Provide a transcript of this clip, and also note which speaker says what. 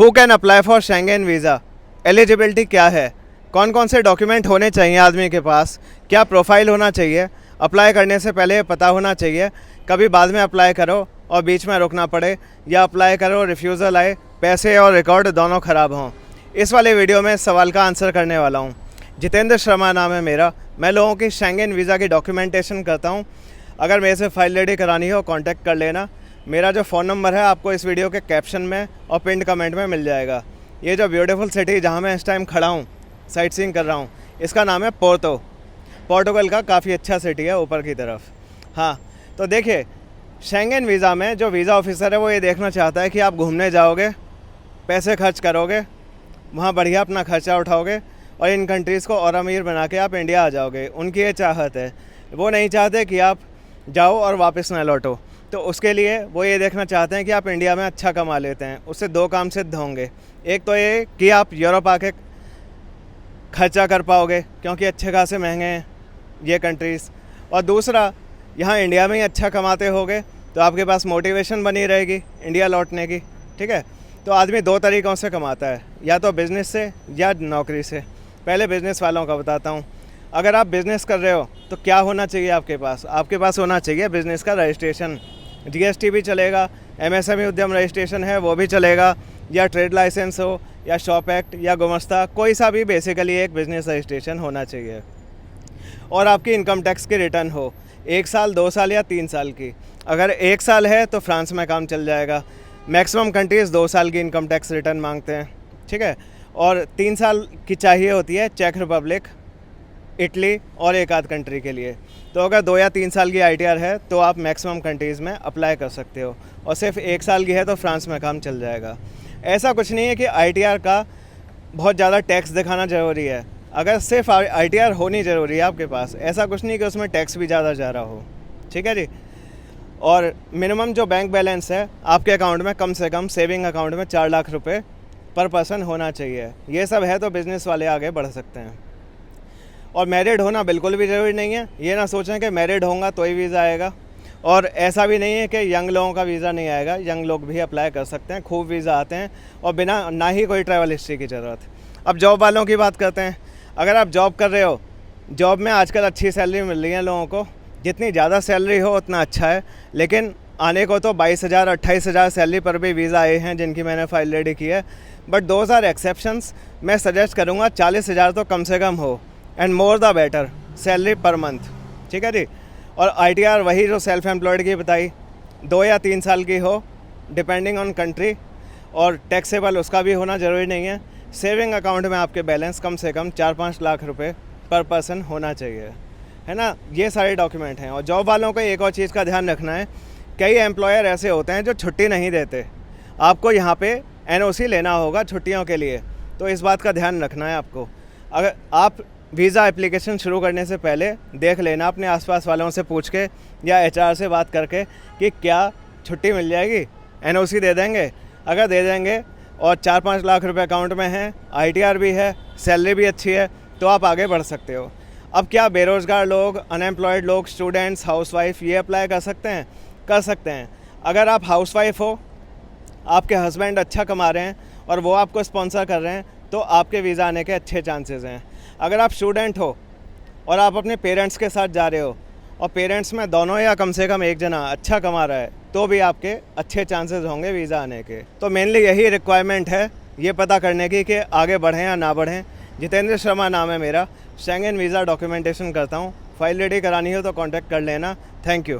Speaker 1: Who can apply for Schengen visa, eligibility क्या है, कौन कौन से डॉक्यूमेंट होने चाहिए आदमी के पास, क्या प्रोफाइल होना चाहिए, अप्लाई करने से पहले पता होना चाहिए, कभी बाद में अप्लाई करो और बीच में रुकना पड़े, या अप्लाई करो रिफ्यूज़ल आए, पैसे और रिकॉर्ड दोनों ख़राब हों। इस वाले वीडियो में इस सवाल का आंसर करने वाला हूँ। जितेंद्र शर्मा नाम है मेरा। मैं लोगों की शेंगेन वीज़ा की डॉक्यूमेंटेशन करता हूँ। अगर मेरे से फ़ाइल रेडी करानी हो कॉन्टैक्ट कर लेना। मेरा जो फ़ोन नंबर है आपको इस वीडियो के कैप्शन में और पिन कमेंट में मिल जाएगा। ये जो ब्यूटीफुल सिटी जहाँ मैं इस टाइम खड़ा हूँ, साइट सीइंग कर रहा हूँ, इसका नाम है पोर्टो। पोर्टुगल का काफ़ी अच्छा सिटी है ऊपर की तरफ। हाँ, तो देखिए, शेंगेन वीज़ा में जो वीज़ा ऑफिसर है वो ये देखना चाहता है कि आप घूमने जाओगे, पैसे खर्च करोगे, वहाँ बढ़िया अपना खर्चा उठाओगे और इन कंट्रीज़ को और अमीर बना के आप इंडिया आ जाओगे। उनकी ये चाहत है। वो नहीं चाहते कि आप जाओ और वापस ना लौटो। तो उसके लिए वो ये देखना चाहते हैं कि आप इंडिया में अच्छा कमा लेते हैं। उससे दो काम सिद्ध होंगे। एक तो ये कि आप यूरोप आके खर्चा कर पाओगे क्योंकि अच्छे खासे महंगे हैं ये कंट्रीज़, और दूसरा यहाँ इंडिया में ही अच्छा कमाते होगे तो आपके पास मोटिवेशन बनी रहेगी इंडिया लौटने की। ठीक है, तो आदमी दो तरीक़ों से कमाता है, या तो बिज़नेस से या नौकरी से। पहले बिज़नेस वालों का बताता हूँ। अगर आप बिज़नेस कर रहे हो तो क्या होना चाहिए आपके पास होना चाहिए बिज़नेस का रजिस्ट्रेशन। जीएसटी भी चलेगा, एमएसएमई उद्यम रजिस्ट्रेशन है वो भी चलेगा, या ट्रेड लाइसेंस हो, या शॉप एक्ट, या गुमस्ता, कोई सा भी बेसिकली एक बिज़नेस रजिस्ट्रेशन होना चाहिए। और आपकी इनकम टैक्स की रिटर्न हो 1 साल, 2 साल या 3 साल की। अगर 1 साल है तो फ्रांस में काम चल जाएगा। मैक्सिमम कंट्रीज़ 2 साल की इनकम टैक्स रिटर्न मांगते हैं। ठीक है, और 3 साल की चाहिए होती है चेक रिपब्लिक, इटली और एक आध कंट्री के लिए। तो अगर 2 या 3 साल की आईटीआर है तो आप मैक्सिमम कंट्रीज़ में अप्लाई कर सकते हो, और सिर्फ 1 साल की है तो फ्रांस में काम चल जाएगा। ऐसा कुछ नहीं है कि आईटीआर का बहुत ज़्यादा टैक्स दिखाना ज़रूरी है। अगर सिर्फ आईटीआर होनी ज़रूरी है आपके पास, ऐसा कुछ नहीं कि उसमें टैक्स भी ज़्यादा जा रहा हो। ठीक है जी। और मिनिमम जो बैंक बैलेंस है आपके अकाउंट में, कम से कम सेविंग अकाउंट में 4 लाख रुपए पर पर्सन होना चाहिए। ये सब है तो बिज़नेस वाले आगे बढ़ सकते हैं। और मैरिड होना बिल्कुल भी ज़रूरी नहीं है। ये ना सोचें कि मैरिड होगा तो ही वीज़ा आएगा, और ऐसा भी नहीं है कि यंग लोगों का वीज़ा नहीं आएगा। यंग लोग भी अप्लाई कर सकते हैं, खूब वीज़ा आते हैं, और बिना ना ही कोई ट्रैवल हिस्ट्री की ज़रूरत। अब जॉब वालों की बात करते हैं। अगर आप जॉब कर रहे हो, जॉब में आजकल अच्छी सैलरी मिल रही है लोगों को। जितनी ज़्यादा सैलरी हो उतना अच्छा है, लेकिन आने को तो 22,000 28,000 सैलरी पर भी वीज़ा आए हैं जिनकी मैंने फ़ाइल रेडी की है। But those are exceptions. मैं सजेस्ट करूँगा 40,000 तो कम से कम हो, and more the better salary per month. ठीक है जी। और आईटीआर वही जो सेल्फ एम्प्लॉयड की बताई, 2 या 3 साल की हो डिपेंडिंग ऑन कंट्री, और टैक्सेबल उसका भी होना ज़रूरी नहीं है। सेविंग अकाउंट में आपके बैलेंस कम से कम 4-5 लाख रुपए पर पर्सन होना चाहिए, है ना। ये सारे डॉक्यूमेंट हैं। और जॉब वालों को एक और चीज़ का ध्यान रखना है। कई एम्प्लॉयर ऐसे होते हैं जो छुट्टी नहीं देते। आपको यहाँ पे एनओसी लेना होगा छुट्टियों के लिए, तो इस बात का ध्यान रखना है आपको। अगर आप वीज़ा एप्लीकेशन शुरू करने से पहले देख लेना अपने आसपास वालों से पूछ के, या एचआर से बात करके कि क्या छुट्टी मिल जाएगी, एनओसी दे देंगे। अगर दे देंगे और 4-5 लाख रुपए अकाउंट में है, आईटीआर भी है, सैलरी भी अच्छी है, तो आप आगे बढ़ सकते हो। अब क्या बेरोज़गार लोग, अनएम्प्लॉयड लोग, स्टूडेंट्स, हाउसवाइफ ये अप्लाई कर सकते हैं? कर सकते हैं। अगर आप हाउसवाइफ हो, आपके हस्बैंड अच्छा कमा रहे हैं और वो आपको स्पॉन्सर कर रहे हैं, तो आपके वीज़ा आने के अच्छे चांसेस हैं। अगर आप स्टूडेंट हो और आप अपने पेरेंट्स के साथ जा रहे हो, और पेरेंट्स में दोनों या कम से कम एक जना अच्छा कमा रहा है, तो भी आपके अच्छे चांसेस होंगे वीज़ा आने के। तो मेनली यही रिक्वायरमेंट है, ये पता करने की कि आगे बढ़ें या ना बढ़ें। जितेंद्र शर्मा नाम है मेरा। शेंगेन वीज़ा डॉक्यूमेंटेशन करता हूँ। फ़ाइल रेडी करानी हो तो कांटेक्ट कर लेना। Thank you.